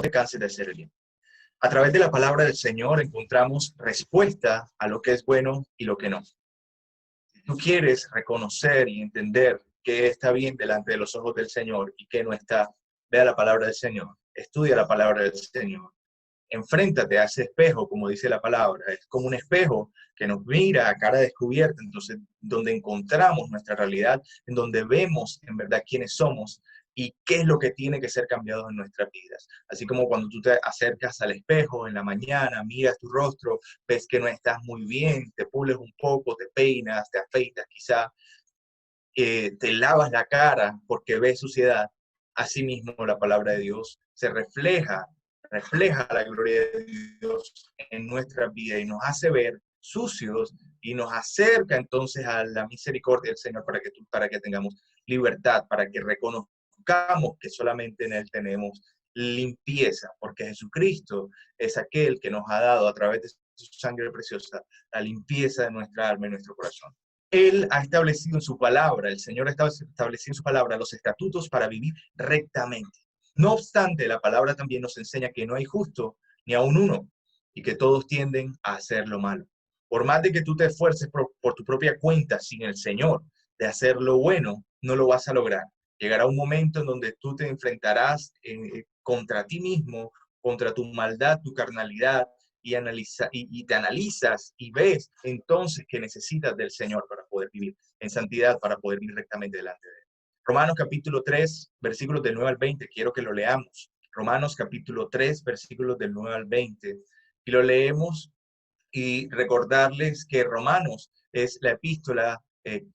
te canses de hacer el bien. A través de la palabra del Señor encontramos respuesta a lo que es bueno y lo que no. Si tú quieres reconocer y entender qué está bien delante de los ojos del Señor y qué no está, ve a la palabra del Señor, estudia la palabra del Señor. Enfréntate a ese espejo, como dice la palabra. Es como un espejo que nos mira a cara descubierta, entonces donde encontramos nuestra realidad, en donde vemos en verdad quiénes somos y qué es lo que tiene que ser cambiado en nuestras vidas. Así como cuando tú te acercas al espejo en la mañana, miras tu rostro, ves que no estás muy bien, te pules un poco, te peinas, te afeitas quizá, te lavas la cara porque ves suciedad. Asimismo, la palabra de Dios se refleja la gloria de Dios en nuestra vida y nos hace ver sucios y nos acerca entonces a la misericordia del Señor para que tengamos libertad, para que reconozcamos que solamente en Él tenemos limpieza, porque Jesucristo es aquel que nos ha dado a través de su sangre preciosa la limpieza de nuestra alma y nuestro corazón. Él ha establecido en su palabra, el Señor ha establecido en su palabra los estatutos para vivir rectamente. No obstante, la palabra también nos enseña que no hay justo ni aun uno y que todos tienden a hacer lo malo. Por más de que tú te esfuerces por tu propia cuenta sin el Señor de hacer lo bueno, no lo vas a lograr. Llegará un momento en donde tú te enfrentarás contra ti mismo, contra tu maldad, tu carnalidad, y te analizas y ves entonces que necesitas del Señor para poder vivir en santidad, para poder vivir rectamente delante de Él. Romanos capítulo 3, versículos del 9 al 20, quiero que lo leamos. Romanos capítulo 3, versículos del 9 al 20, y lo leemos y recordarles que Romanos es la epístola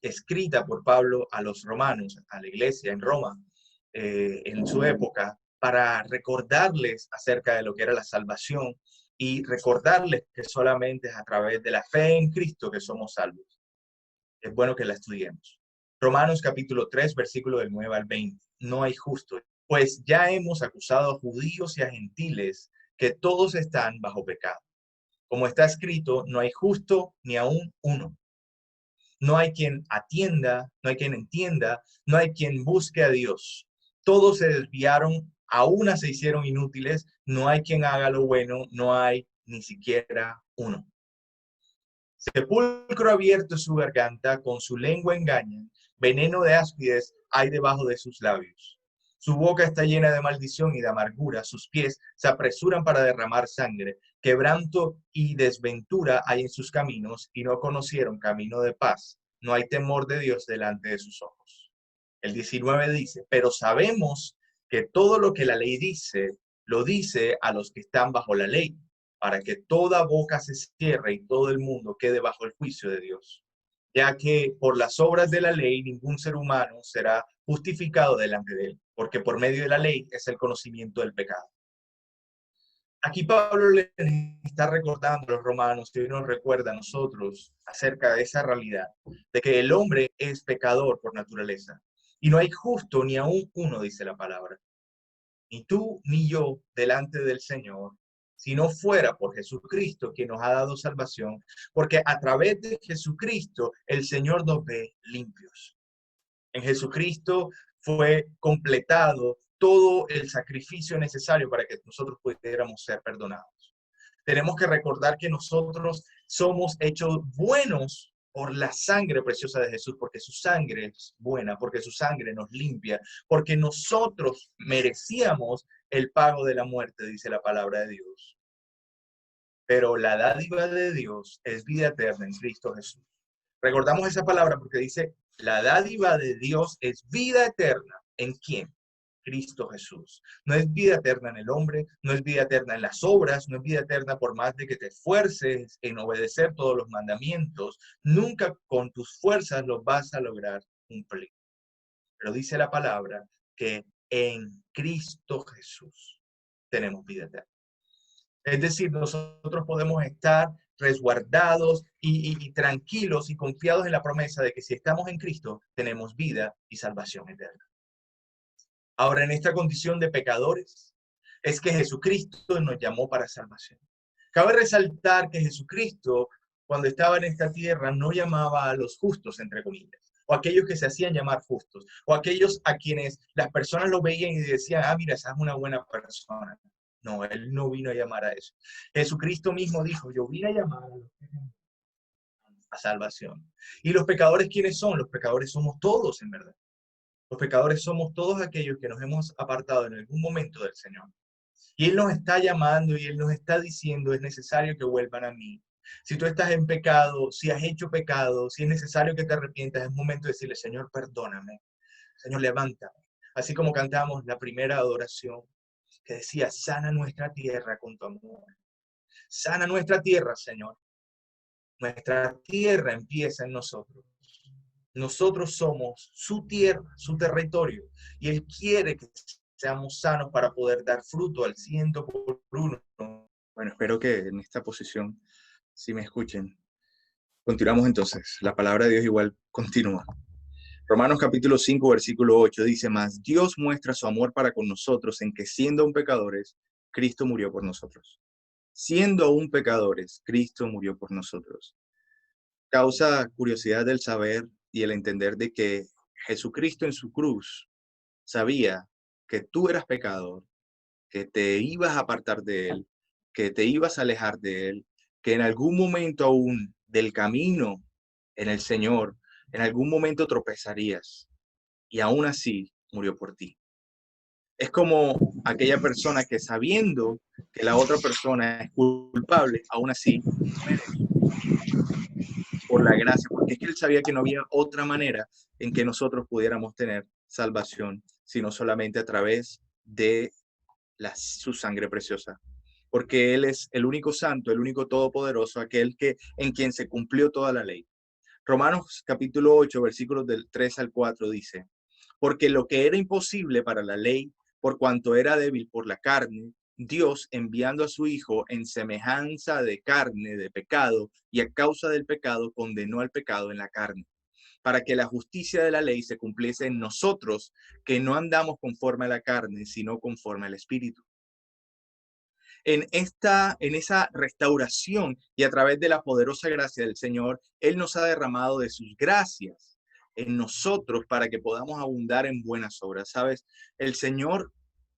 escrita por Pablo a los romanos, a la iglesia en Roma, en su época, para recordarles acerca de lo que era la salvación y recordarles que solamente es a través de la fe en Cristo que somos salvos. Es bueno que la estudiemos. Romanos capítulo 3, versículo del 9 al 20. No hay justo, pues ya hemos acusado a judíos y a gentiles que todos están bajo pecado. Como está escrito, no hay justo ni aún uno. No hay quien atienda, no hay quien entienda, no hay quien busque a Dios. Todos se desviaron, a una se hicieron inútiles, no hay quien haga lo bueno, no hay ni siquiera uno. Sepulcro abierto su garganta, con su lengua engañan, veneno de áspides hay debajo de sus labios. Su boca está llena de maldición y de amargura, sus pies se apresuran para derramar sangre, quebranto y desventura hay en sus caminos, y no conocieron camino de paz. No hay temor de Dios delante de sus ojos. El 19 dice, pero sabemos que todo lo que la ley dice, lo dice a los que están bajo la ley, para que toda boca se cierre y todo el mundo quede bajo el juicio de Dios, ya que por las obras de la ley ningún ser humano será justificado delante de él, porque por medio de la ley es el conocimiento del pecado. Aquí Pablo le está recordando a los romanos que hoy nos recuerda a nosotros acerca de esa realidad, de que el hombre es pecador por naturaleza, y no hay justo ni aún uno, dice la palabra, ni tú ni yo delante del Señor, si no fuera por Jesucristo quien nos ha dado salvación, porque a través de Jesucristo el Señor nos ve limpios. En Jesucristo fue completado todo el sacrificio necesario para que nosotros pudiéramos ser perdonados. Tenemos que recordar que nosotros somos hechos buenos por la sangre preciosa de Jesús, porque su sangre es buena, porque su sangre nos limpia, porque nosotros merecíamos el pago de la muerte, dice la palabra de Dios. Pero la dádiva de Dios es vida eterna en Cristo Jesús. Recordamos esa palabra porque dice, la dádiva de Dios es vida eterna. ¿En quién? Cristo Jesús. No es vida eterna en el hombre, no es vida eterna en las obras, no es vida eterna por más de que te esfuerces en obedecer todos los mandamientos. Nunca con tus fuerzas los vas a lograr cumplir. Pero dice la palabra que en Cristo Jesús tenemos vida eterna. Es decir, nosotros podemos estar resguardados y tranquilos y confiados en la promesa de que si estamos en Cristo, tenemos vida y salvación eterna. Ahora, en esta condición de pecadores, es que Jesucristo nos llamó para salvación. Cabe resaltar que Jesucristo, cuando estaba en esta tierra, no llamaba a los justos, entre comillas, o aquellos que se hacían llamar justos, o aquellos a quienes las personas lo veían y decían, ah, mira, esa es una buena persona. No, Él no vino a llamar a eso. Jesucristo mismo dijo, yo vine a llamar a los que a salvación. ¿Y los pecadores quiénes son? Los pecadores somos todos, en verdad. Los pecadores somos todos aquellos que nos hemos apartado en algún momento del Señor. Y Él nos está llamando y Él nos está diciendo, es necesario que vuelvan a mí. Si tú estás en pecado, si has hecho pecado, si es necesario que te arrepientas, es momento de decirle, Señor, perdóname. Señor, levántame. Así como cantamos la primera adoración que decía, sana nuestra tierra con tu amor. Sana nuestra tierra, Señor. Nuestra tierra empieza en nosotros. Nosotros somos su tierra, su territorio, y Él quiere que seamos sanos para poder dar fruto al 100%. Bueno, espero que en esta posición, si me escuchen. Continuamos entonces. La palabra de Dios igual continúa. Romanos capítulo 5, versículo 8 dice, mas Dios muestra su amor para con nosotros en que siendo aún pecadores, Cristo murió por nosotros. Siendo aún pecadores, Cristo murió por nosotros. Causa curiosidad el saber y el entender de que Jesucristo en su cruz sabía que tú eras pecador, que te ibas a apartar de Él, que te ibas a alejar de Él, que en algún momento aún del camino en el Señor, en algún momento tropezarías y aún así murió por ti. Es como aquella persona que sabiendo que la otra persona es culpable, aún así muere por la gracia, porque es que él sabía que no había otra manera en que nosotros pudiéramos tener salvación, sino solamente a través de su sangre preciosa. Porque Él es el único santo, el único todopoderoso, aquel que en quien se cumplió toda la ley. Romanos capítulo 8, versículos del 3 al 4 dice, porque lo que era imposible para la ley, por cuanto era débil por la carne, Dios enviando a su Hijo en semejanza de carne, de pecado, y a causa del pecado condenó al pecado en la carne, para que la justicia de la ley se cumpliese en nosotros, que no andamos conforme a la carne, sino conforme al Espíritu. En esa restauración y a través de la poderosa gracia del Señor, Él nos ha derramado de sus gracias en nosotros para que podamos abundar en buenas obras. ¿Sabes? El Señor,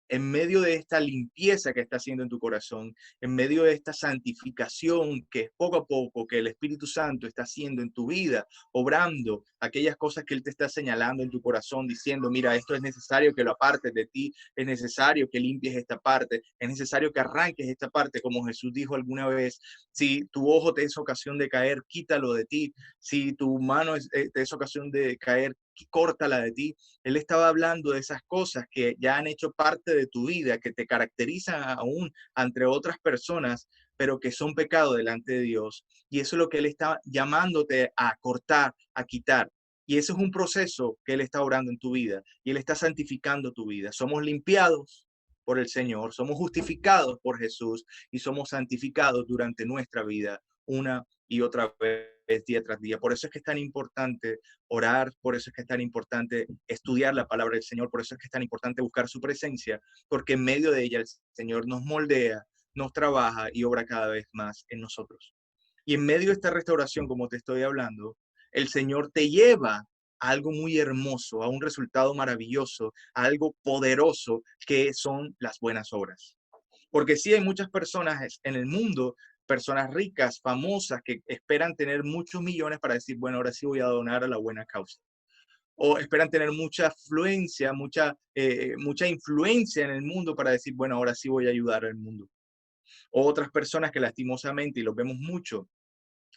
en medio de esta limpieza que está haciendo en tu corazón, en medio de esta santificación que poco a poco, que el Espíritu Santo está haciendo en tu vida, obrando aquellas cosas que Él te está señalando en tu corazón, diciendo, mira, esto es necesario que lo apartes de ti, es necesario que limpies esta parte, es necesario que arranques esta parte, como Jesús dijo alguna vez, si tu ojo te es ocasión de caer, quítalo de ti, si tu mano te es ocasión de caer, córtala de ti. Él estaba hablando de esas cosas que ya han hecho parte de tu vida, que te caracterizan aún entre otras personas, pero que son pecado delante de Dios. Y eso es lo que Él está llamándote a cortar, a quitar. Y eso es un proceso que Él está obrando en tu vida y Él está santificando tu vida. Somos limpiados por el Señor, somos justificados por Jesús y somos santificados durante nuestra vida una y otra vez, día tras día. Por eso es que es tan importante orar, por eso es que es tan importante estudiar la palabra del Señor, por eso es que es tan importante buscar su presencia, porque en medio de ella el Señor nos moldea, nos trabaja y obra cada vez más en nosotros. Y en medio de esta restauración, como te estoy hablando, el Señor te lleva a algo muy hermoso, a un resultado maravilloso, a algo poderoso que son las buenas obras. Porque sí hay muchas personas en el mundo, personas ricas, famosas, que esperan tener muchos millones para decir, bueno, ahora sí voy a donar a la buena causa. O esperan tener mucha afluencia, mucha influencia en el mundo para decir, bueno, ahora sí voy a ayudar al mundo. O otras personas que lastimosamente, y los vemos mucho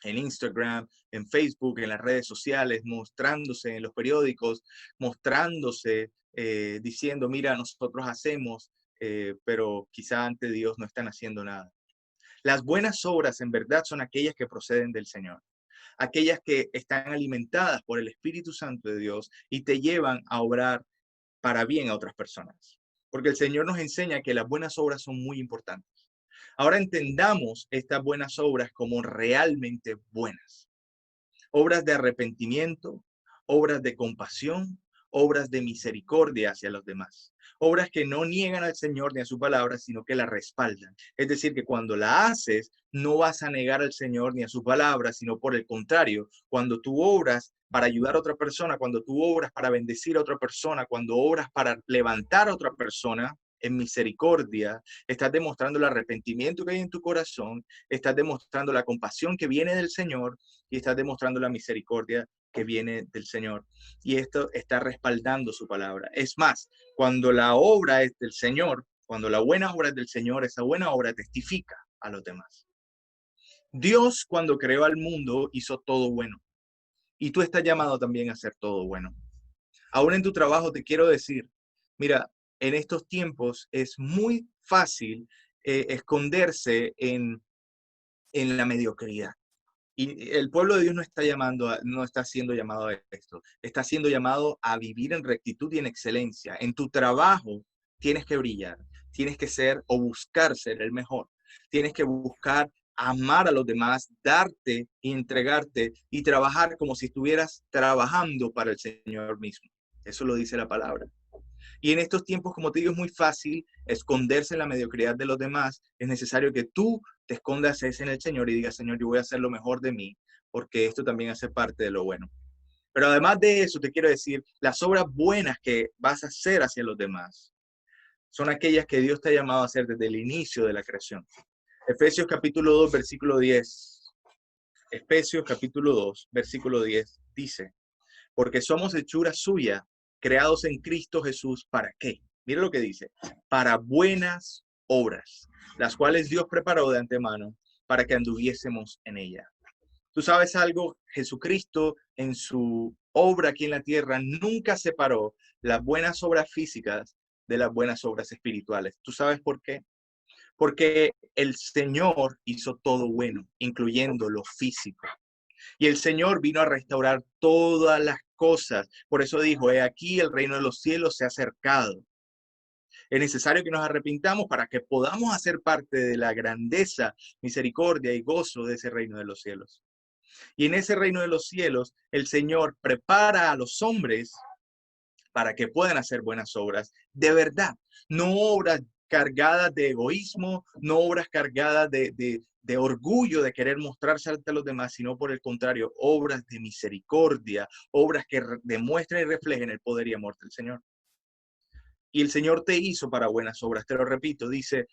en Instagram, en Facebook, en las redes sociales, mostrándose en los periódicos, mostrándose, diciendo, mira, nosotros hacemos, pero quizá ante Dios no están haciendo nada. Las buenas obras en verdad son aquellas que proceden del Señor, aquellas que están alimentadas por el Espíritu Santo de Dios y te llevan a obrar para bien a otras personas. Porque el Señor nos enseña que las buenas obras son muy importantes. Ahora entendamos estas buenas obras como realmente buenas. Obras de arrepentimiento, obras de compasión, obras de misericordia hacia los demás. Obras que no niegan al Señor ni a su palabra, sino que la respaldan. Es decir, que cuando la haces, no vas a negar al Señor ni a su palabra, sino por el contrario, cuando tú obras para ayudar a otra persona, cuando tú obras para bendecir a otra persona, cuando obras para levantar a otra persona, en misericordia, estás demostrando el arrepentimiento que hay en tu corazón, estás demostrando la compasión que viene del Señor y estás demostrando la misericordia que viene del Señor. Y esto está respaldando su palabra. Es más, cuando la obra es del Señor, cuando la buena obra es del Señor, esa buena obra testifica a los demás. Dios, cuando creó al mundo, hizo todo bueno. Y tú estás llamado también a hacer todo bueno. Aún en tu trabajo te quiero decir, mira, en estos tiempos es muy fácil esconderse en la mediocridad. Y el pueblo de Dios no está no está siendo llamado a esto. Está siendo llamado a vivir en rectitud y en excelencia. En tu trabajo tienes que brillar, tienes que ser o buscar ser el mejor. Tienes que buscar amar a los demás, darte y entregarte y trabajar como si estuvieras trabajando para el Señor mismo. Eso lo dice la palabra. Y en estos tiempos, como te digo, es muy fácil esconderse en la mediocridad de los demás. Es necesario que tú te escondas en el Señor y digas, Señor, yo voy a hacer lo mejor de mí, porque esto también hace parte de lo bueno. Pero además de eso, te quiero decir, las obras buenas que vas a hacer hacia los demás son aquellas que Dios te ha llamado a hacer desde el inicio de la creación. Efesios capítulo 2, versículo 10. Efesios capítulo 2, versículo 10 dice, porque somos hechura suya, creados en Cristo Jesús, ¿para qué? Mira lo que dice, para buenas obras, las cuales Dios preparó de antemano para que anduviésemos en ella. Tú sabes algo, Jesucristo en su obra aquí en la tierra nunca separó las buenas obras físicas de las buenas obras espirituales. ¿Tú sabes por qué? Porque el Señor hizo todo bueno, incluyendo lo físico. Y el Señor vino a restaurar todas las cosas. Por eso dijo, he aquí el reino de los cielos se ha acercado. Es necesario que nos arrepintamos para que podamos hacer parte de la grandeza, misericordia y gozo de ese reino de los cielos. Y en ese reino de los cielos, el Señor prepara a los hombres para que puedan hacer buenas obras de verdad, no obras cargadas de egoísmo, no obras cargadas de orgullo, de querer mostrarse ante los demás, sino por el contrario, obras de misericordia, obras que demuestren y reflejen el poder y amor del Señor. Y el Señor te hizo para buenas obras, te lo repito, dice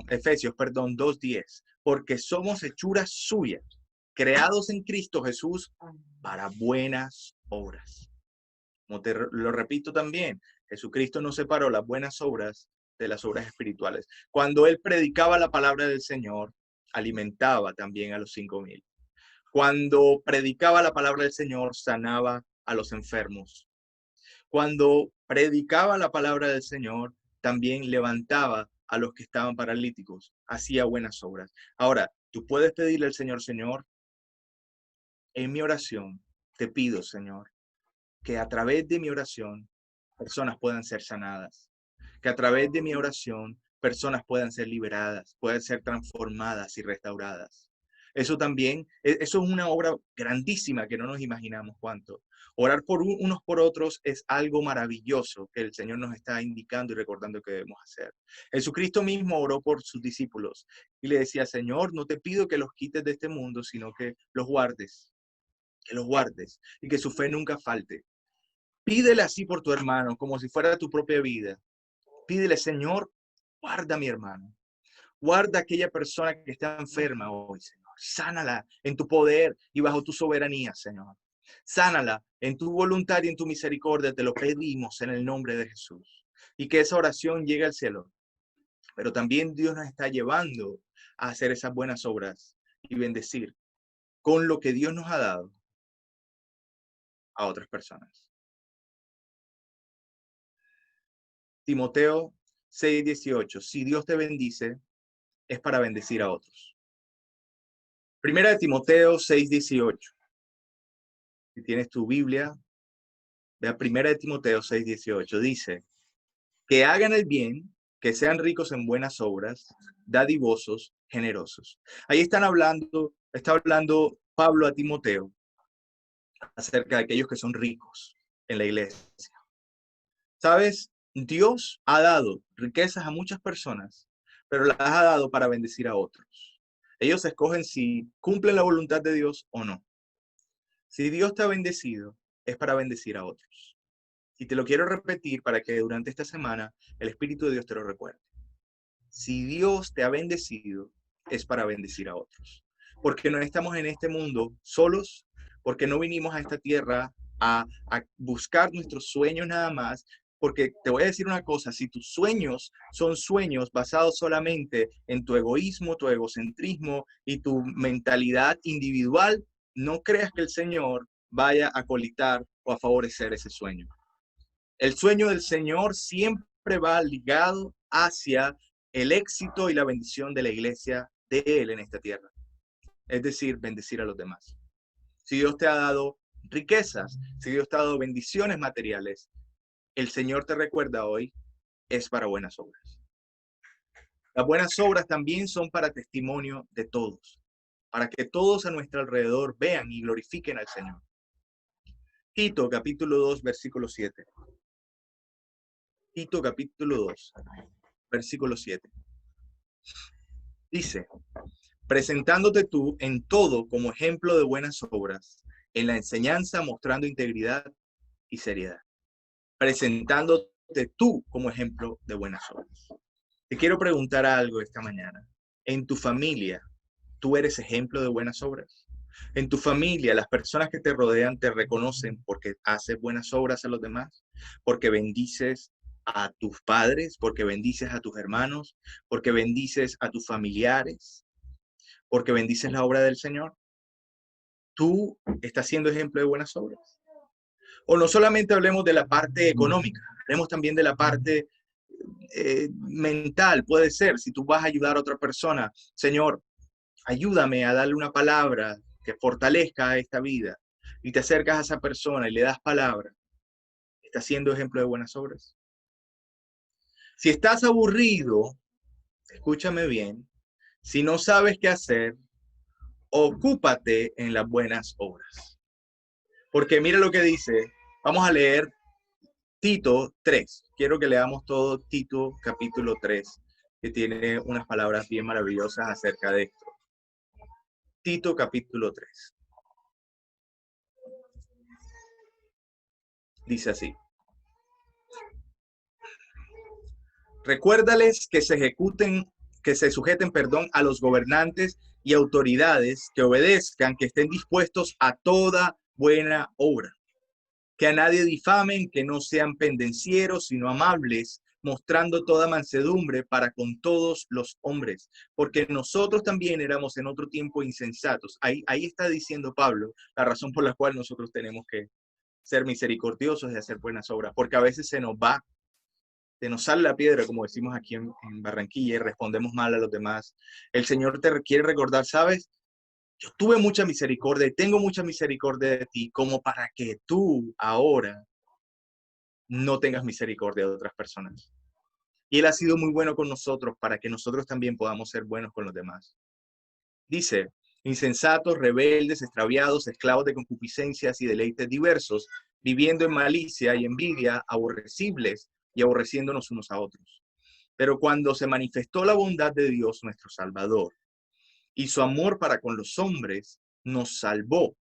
Efesios 2:10, porque somos hechuras suyas, creados en Cristo Jesús para buenas obras. Como te lo repito también, Jesucristo no separó las buenas obras de las obras espirituales. Cuando él predicaba la palabra del Señor, alimentaba también a los 5,000. Cuando predicaba la palabra del Señor, sanaba a los enfermos. Cuando predicaba la palabra del Señor, también levantaba a los que estaban paralíticos, hacía buenas obras. Ahora, tú puedes pedirle al Señor, Señor, en mi oración, te pido, Señor, que a través de mi oración personas puedan ser sanadas, que a través de mi oración personas puedan ser liberadas, puedan ser transformadas y restauradas. Eso también, eso es una obra grandísima que no nos imaginamos cuánto. Orar por unos por otros es algo maravilloso que el Señor nos está indicando y recordando que debemos hacer. Jesucristo mismo oró por sus discípulos y le decía, Señor, no te pido que los quites de este mundo, sino que los guardes y que su fe nunca falte. Pídele así por tu hermano, como si fuera tu propia vida. Pídele, Señor, guarda a mi hermano. Guarda a aquella persona que está enferma hoy, Señor. Sánala en tu poder y bajo tu soberanía, Señor. Sánala en tu voluntad y en tu misericordia. Te lo pedimos en el nombre de Jesús. Y que esa oración llegue al cielo. Pero también Dios nos está llevando a hacer esas buenas obras y bendecir con lo que Dios nos ha dado a otras personas. Timoteo 6:18. Si Dios te bendice, es para bendecir a otros. Primera de Timoteo 6:18. Si tienes tu Biblia, vea Primera de Timoteo 6:18. Dice, que hagan el bien, que sean ricos en buenas obras, dadivosos, generosos. Ahí está hablando Pablo a Timoteo acerca de aquellos que son ricos en la iglesia. ¿Sabes? Dios ha dado riquezas a muchas personas, pero las ha dado para bendecir a otros. Ellos escogen si cumplen la voluntad de Dios o no. Si Dios te ha bendecido, es para bendecir a otros. Y te lo quiero repetir para que durante esta semana el Espíritu de Dios te lo recuerde. Si Dios te ha bendecido, es para bendecir a otros. Porque no estamos en este mundo solos, porque no vinimos a esta tierra a buscar nuestros sueños nada más. Porque te voy a decir una cosa, si tus sueños son sueños basados solamente en tu egoísmo, tu egocentrismo y tu mentalidad individual, no creas que el Señor vaya a colitar o a favorecer ese sueño. El sueño del Señor siempre va ligado hacia el éxito y la bendición de la iglesia de Él en esta tierra. Es decir, bendecir a los demás. Si Dios te ha dado riquezas, si Dios te ha dado bendiciones materiales, el Señor te recuerda hoy, es para buenas obras. Las buenas obras también son para testimonio de todos, para que todos a nuestro alrededor vean y glorifiquen al Señor. Tito, capítulo 2, versículo 7. Tito, capítulo 2, versículo 7. Dice, presentándote tú en todo como ejemplo de buenas obras, en la enseñanza mostrando integridad y seriedad. Presentándote tú como ejemplo de buenas obras. Te quiero preguntar algo esta mañana. En tu familia, ¿tú eres ejemplo de buenas obras? En tu familia, las personas que te rodean te reconocen porque haces buenas obras a los demás, porque bendices a tus padres, porque bendices a tus hermanos, porque bendices a tus familiares, porque bendices la obra del Señor. ¿Tú estás siendo ejemplo de buenas obras? O no solamente hablemos de la parte económica, hablemos también de la parte mental, puede ser. Si tú vas a ayudar a otra persona, Señor, ayúdame a darle una palabra que fortalezca esta vida, y te acercas a esa persona y le das palabra, ¿estás siendo ejemplo de buenas obras? Si estás aburrido, escúchame bien, si no sabes qué hacer, ocúpate en las buenas obras. Porque mira lo que dice, vamos a leer Tito 3. Quiero que leamos todo Tito capítulo 3, que tiene unas palabras bien maravillosas acerca de esto. Tito capítulo 3. Dice así. Recuérdales que se sujeten, a los gobernantes y autoridades, que obedezcan, que estén dispuestos a toda buena obra. Que a nadie difamen, que no sean pendencieros, sino amables, mostrando toda mansedumbre para con todos los hombres, porque nosotros también éramos en otro tiempo insensatos. Ahí está diciendo Pablo la razón por la cual nosotros tenemos que ser misericordiosos y hacer buenas obras, porque a veces se nos sale la piedra, como decimos aquí en Barranquilla, y respondemos mal a los demás. El Señor te quiere recordar, ¿sabes? Yo tuve mucha misericordia y tengo mucha misericordia de ti, como para que tú ahora no tengas misericordia de otras personas. Y Él ha sido muy bueno con nosotros para que nosotros también podamos ser buenos con los demás. Dice, insensatos, rebeldes, extraviados, esclavos de concupiscencias y deleites diversos, viviendo en malicia y envidia, aborrecibles y aborreciéndonos unos a otros. Pero cuando se manifestó la bondad de Dios, nuestro Salvador, y su amor para con los hombres, nos salvó,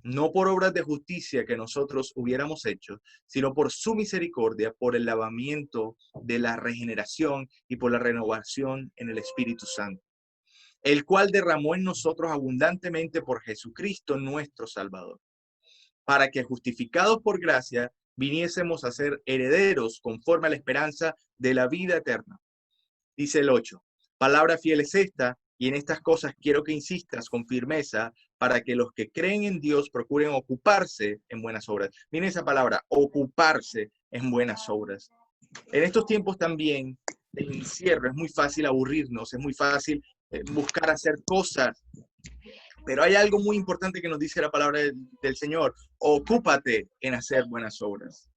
no por obras de justicia que nosotros hubiéramos hecho, sino por su misericordia, por el lavamiento de la regeneración y por la renovación en el Espíritu Santo, el cual derramó en nosotros abundantemente por Jesucristo nuestro Salvador, para que justificados por gracia viniésemos a ser herederos conforme a la esperanza de la vida eterna. Dice el 8, palabra fiel es esta, y en estas cosas quiero que insistas con firmeza para que los que creen en Dios procuren ocuparse en buenas obras. Miren esa palabra, ocuparse en buenas obras. En estos tiempos también de encierro es muy fácil aburrirnos, es muy fácil buscar hacer cosas, pero hay algo muy importante que nos dice la palabra del Señor, ocúpate en hacer buenas obras.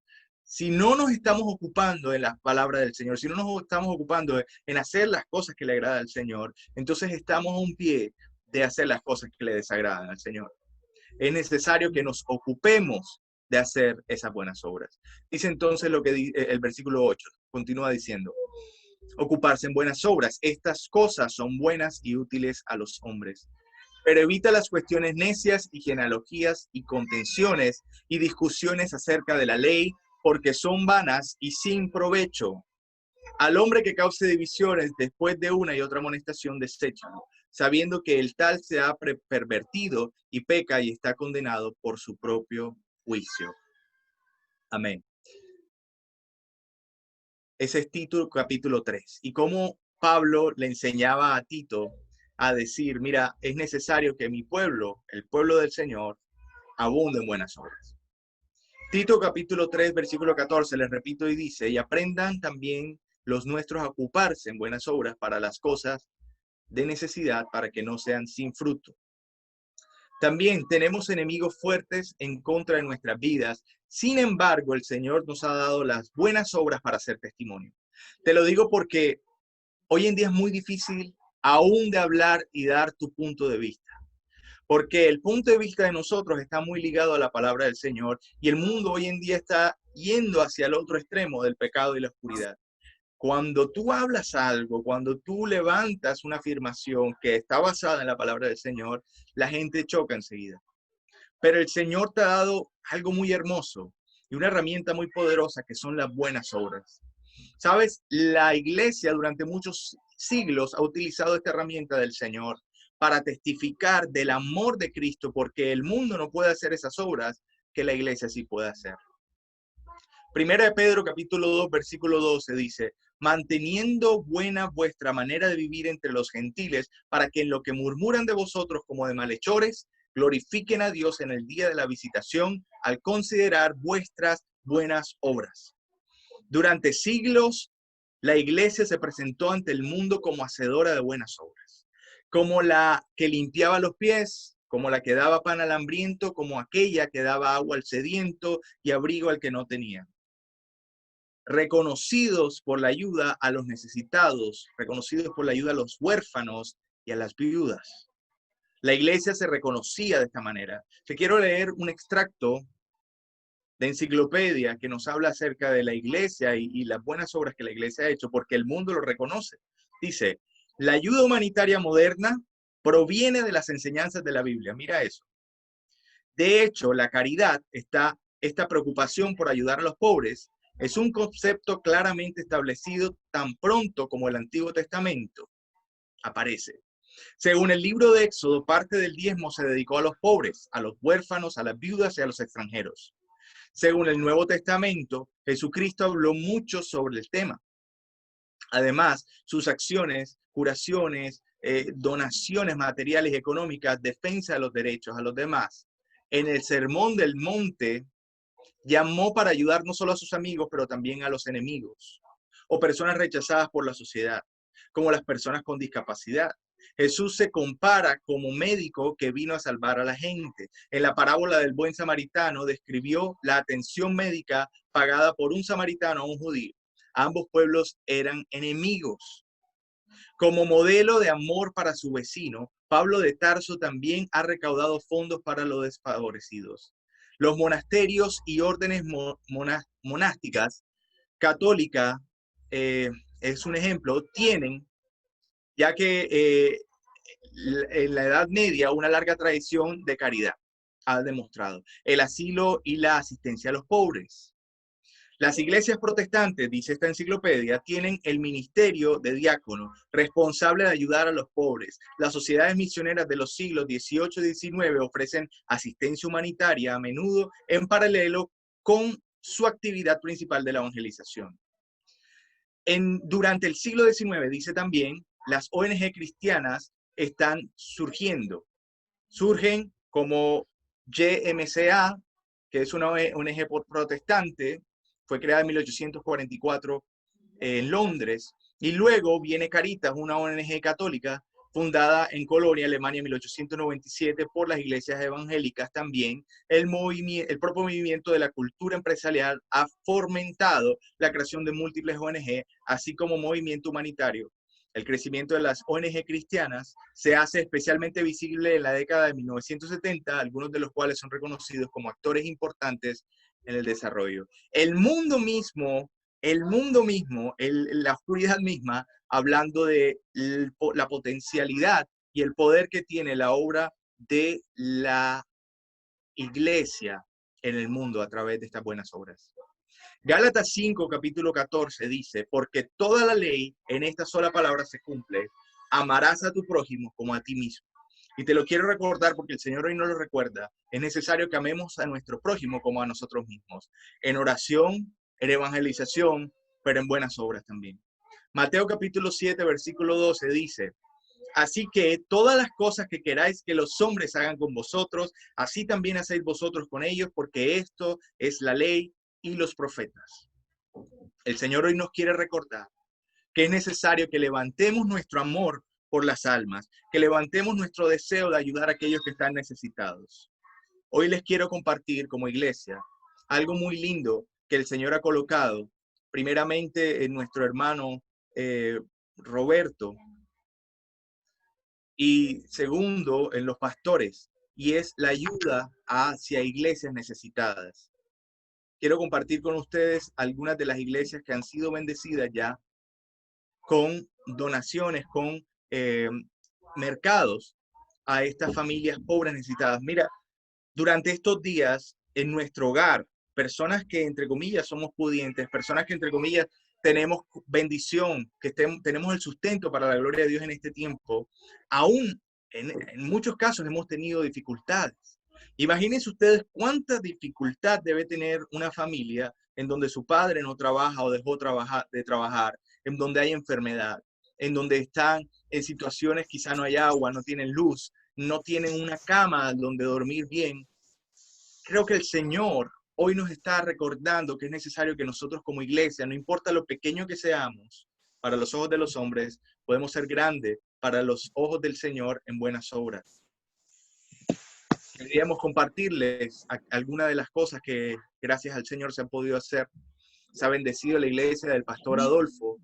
Si no nos estamos ocupando en las palabras del Señor, si no nos estamos ocupando en hacer las cosas que le agradan al Señor, entonces estamos a un pie de hacer las cosas que le desagradan al Señor. Es necesario que nos ocupemos de hacer esas buenas obras. Dice entonces lo que el versículo 8, continúa diciendo, ocuparse en buenas obras. Estas cosas son buenas y útiles a los hombres. Pero evita las cuestiones necias y genealogías y contenciones y discusiones acerca de la ley, porque son vanas y sin provecho. Al hombre que cause divisiones después de una y otra amonestación, deséchalo, sabiendo que el tal se ha pervertido y peca y está condenado por su propio juicio. Amén. Ese es Tito capítulo 3. Y cómo Pablo le enseñaba a Tito a decir, mira, es necesario que mi pueblo, el pueblo del Señor, abunde en buenas obras. Tito capítulo 3, versículo 14, les repito y dice, y aprendan también los nuestros a ocuparse en buenas obras para las cosas de necesidad, para que no sean sin fruto. También tenemos enemigos fuertes en contra de nuestras vidas. Sin embargo, el Señor nos ha dado las buenas obras para hacer testimonio. Te lo digo porque hoy en día es muy difícil aún de hablar y dar tu punto de vista. Porque el punto de vista de nosotros está muy ligado a la palabra del Señor y el mundo hoy en día está yendo hacia el otro extremo del pecado y la oscuridad. Cuando tú hablas algo, cuando tú levantas una afirmación que está basada en la palabra del Señor, la gente choca enseguida. Pero el Señor te ha dado algo muy hermoso y una herramienta muy poderosa que son las buenas obras. ¿Sabes? La iglesia durante muchos siglos ha utilizado esta herramienta del Señor para testificar del amor de Cristo, porque el mundo no puede hacer esas obras que la iglesia sí puede hacer. Primera de Pedro, capítulo 2, versículo 12 dice, manteniendo buena vuestra manera de vivir entre los gentiles, para que en lo que murmuran de vosotros como de malhechores, glorifiquen a Dios en el día de la visitación, al considerar vuestras buenas obras. Durante siglos, la iglesia se presentó ante el mundo como hacedora de buenas obras, como la que limpiaba los pies, como la que daba pan al hambriento, como aquella que daba agua al sediento y abrigo al que no tenía. Reconocidos por la ayuda a los necesitados, reconocidos por la ayuda a los huérfanos y a las viudas. La iglesia se reconocía de esta manera. Te quiero leer un extracto de enciclopedia que nos habla acerca de la iglesia y las buenas obras que la iglesia ha hecho, porque el mundo lo reconoce. Dice, la ayuda humanitaria moderna proviene de las enseñanzas de la Biblia. Mira eso. De hecho, la caridad, esta preocupación por ayudar a los pobres, es un concepto claramente establecido tan pronto como el Antiguo Testamento aparece. Según el libro de Éxodo, parte del diezmo se dedicó a los pobres, a los huérfanos, a las viudas y a los extranjeros. Según el Nuevo Testamento, Jesucristo habló mucho sobre el tema. Además, sus acciones, curaciones, donaciones materiales y económicas, defensa de los derechos a los demás. En el Sermón del Monte, llamó para ayudar no solo a sus amigos, pero también a los enemigos o personas rechazadas por la sociedad, como las personas con discapacidad. Jesús se compara como médico que vino a salvar a la gente. En la parábola del buen samaritano describió la atención médica pagada por un samaritano a un judío. Ambos pueblos eran enemigos. Como modelo de amor para su vecino, Pablo de Tarso también ha recaudado fondos para los desfavorecidos. Los monasterios y órdenes monásticas católica es un ejemplo, tienen, ya que en la Edad Media, una larga tradición de caridad ha demostrado. El asilo y la asistencia a los pobres. Las iglesias protestantes, dice esta enciclopedia, tienen el ministerio de diácono, responsable de ayudar a los pobres. Las sociedades misioneras de los siglos XVIII y XIX ofrecen asistencia humanitaria a menudo en paralelo con su actividad principal de la evangelización. Durante el siglo XIX, dice también, las ONG cristianas están surgiendo. Surgen como YMCA, que es una ONG protestante, fue creada en 1844 en Londres, y luego viene Caritas, una ONG católica fundada en Colonia, Alemania, en 1897 por las iglesias evangélicas también. El propio movimiento de la cultura empresarial ha fomentado la creación de múltiples ONG, así como movimiento humanitario. El crecimiento de las ONG cristianas se hace especialmente visible en la década de 1970, algunos de los cuales son reconocidos como actores importantes en el desarrollo. El mundo mismo, la oscuridad misma, hablando de la potencialidad y el poder que tiene la obra de la iglesia en el mundo a través de estas buenas obras. Gálatas 5, capítulo 14 dice, porque toda la ley en esta sola palabra se cumple, amarás a tu prójimo como a ti mismo. Y te lo quiero recordar porque el Señor hoy nos lo recuerda. Es necesario que amemos a nuestro prójimo como a nosotros mismos. En oración, en evangelización, pero en buenas obras también. Mateo capítulo 7, versículo 12 dice, así que todas las cosas que queráis que los hombres hagan con vosotros, así también hacéis vosotros con ellos, porque esto es la ley y los profetas. El Señor hoy nos quiere recordar que es necesario que levantemos nuestro amor por las almas, que levantemos nuestro deseo de ayudar a aquellos que están necesitados. Hoy les quiero compartir como iglesia algo muy lindo que el Señor ha colocado, primeramente en nuestro hermano Roberto, y segundo en los pastores, y es la ayuda hacia iglesias necesitadas. Quiero compartir con ustedes algunas de las iglesias que han sido bendecidas ya con donaciones, con mercados a estas familias pobres necesitadas. Mira, durante estos días en nuestro hogar, personas que entre comillas somos pudientes, personas que entre comillas tenemos bendición, que tenemos el sustento para la gloria de Dios en este tiempo, aún en muchos casos hemos tenido dificultades. Imagínense ustedes cuánta dificultad debe tener una familia en donde su padre no trabaja o dejó de trabajar, en donde hay enfermedad, en donde están en situaciones, quizá no hay agua, no tienen luz, no tienen una cama donde dormir bien. Creo que el Señor hoy nos está recordando que es necesario que nosotros como iglesia, no importa lo pequeño que seamos, para los ojos de los hombres, podemos ser grandes para los ojos del Señor en buenas obras. Queríamos compartirles algunas de las cosas que gracias al Señor se han podido hacer. Se ha bendecido la iglesia del pastor Adolfo,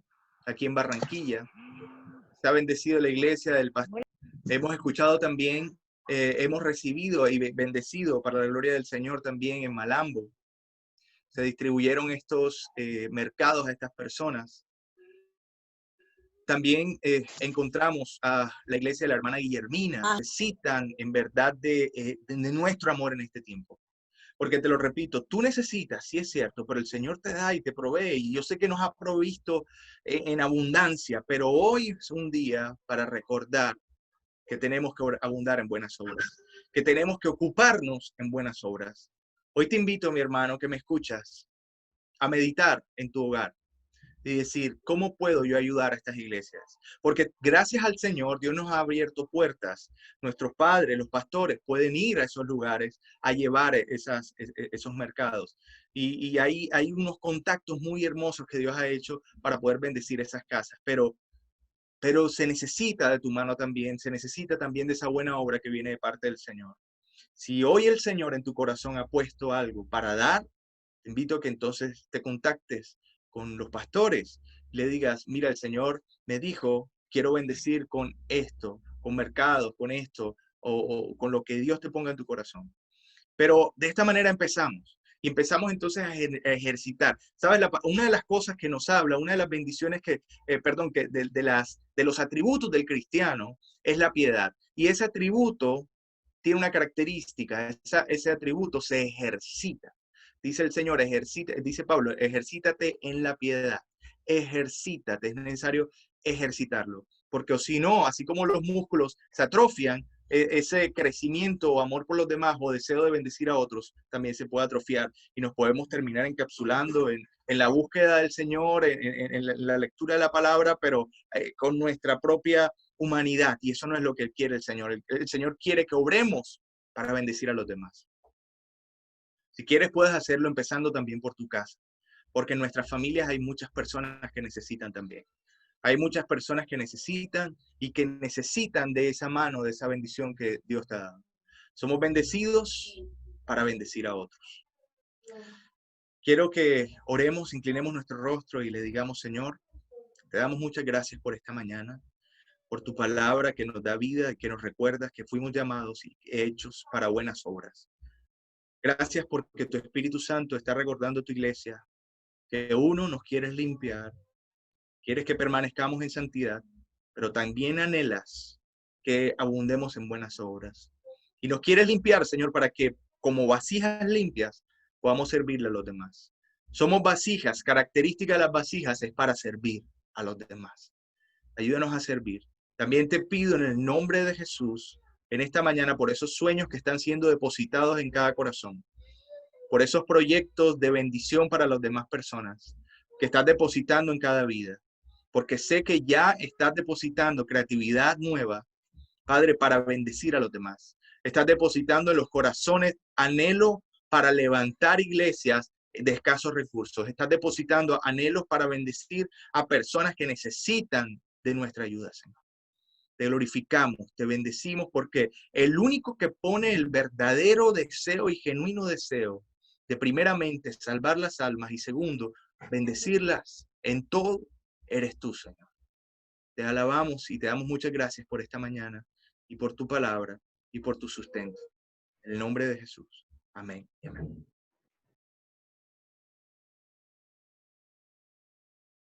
aquí en Barranquilla. Se ha bendecido la iglesia del pastor. Hemos escuchado también, hemos recibido y bendecido para la gloria del Señor también en Malambo. Se distribuyeron estos mercados a estas personas. También encontramos a la iglesia de la hermana Guillermina. Necesitan en verdad de nuestro amor en este tiempo. Porque te lo repito, tú necesitas, sí es cierto, pero el Señor te da y te provee. Y yo sé que nos ha provisto en abundancia, pero hoy es un día para recordar que tenemos que abundar en buenas obras, que tenemos que ocuparnos en buenas obras. Hoy te invito, mi hermano, que me escuchas, a meditar en tu hogar y decir, ¿cómo puedo yo ayudar a estas iglesias? Porque gracias al Señor, Dios nos ha abierto puertas. Nuestros padres, los pastores, pueden ir a esos lugares a llevar esos mercados. Y hay unos contactos muy hermosos que Dios ha hecho para poder bendecir esas casas. Pero se necesita de tu mano también, se necesita también de esa buena obra que viene de parte del Señor. Si hoy el Señor en tu corazón ha puesto algo para dar, te invito a que entonces te contactes con los pastores, le digas, mira, el Señor me dijo, quiero bendecir con esto, con mercados, con esto, o con lo que Dios te ponga en tu corazón. Pero de esta manera empezamos. Y empezamos entonces a ejercitar. ¿Sabes? Una de las cosas que nos habla, una de las bendiciones de los atributos del cristiano es la piedad. Y ese atributo tiene una característica, ese atributo se ejercita. Dice el Señor, dice Pablo, ejercítate en la piedad. Ejercítate, es necesario ejercitarlo. Porque si no, así como los músculos se atrofian, ese crecimiento o amor por los demás o deseo de bendecir a otros también se puede atrofiar y nos podemos terminar encapsulando en la búsqueda del Señor, en la lectura de la palabra, pero con nuestra propia humanidad. Y eso no es lo que quiere el Señor. El Señor quiere que obremos para bendecir a los demás. Si quieres, puedes hacerlo empezando también por tu casa, porque en nuestras familias hay muchas personas que necesitan también. Hay muchas personas que necesitan y que necesitan de esa mano, de esa bendición que Dios te ha dado. Somos bendecidos para bendecir a otros. Quiero que oremos, inclinemos nuestro rostro y le digamos, Señor, te damos muchas gracias por esta mañana, por tu palabra que nos da vida, que nos recuerda que fuimos llamados y hechos para buenas obras. Gracias porque tu Espíritu Santo está recordando a tu iglesia que uno nos quieres limpiar, quieres que permanezcamos en santidad, pero también anhelas que abundemos en buenas obras. Y nos quieres limpiar, Señor, para que como vasijas limpias podamos servirle a los demás. Somos vasijas. Característica de las vasijas es para servir a los demás. Ayúdanos a servir. También te pido en el nombre de Jesús, en esta mañana, por esos sueños que están siendo depositados en cada corazón, por esos proyectos de bendición para las demás personas que estás depositando en cada vida, porque sé que ya estás depositando creatividad nueva, Padre, para bendecir a los demás. Estás depositando en los corazones anhelo para levantar iglesias de escasos recursos. Estás depositando anhelos para bendecir a personas que necesitan de nuestra ayuda, Señor. Te glorificamos, te bendecimos, porque el único que pone el verdadero deseo y genuino deseo de primeramente salvar las almas y segundo, bendecirlas en todo, eres tú, Señor. Te alabamos y te damos muchas gracias por esta mañana y por tu palabra y por tu sustento. En el nombre de Jesús. Amén y amén.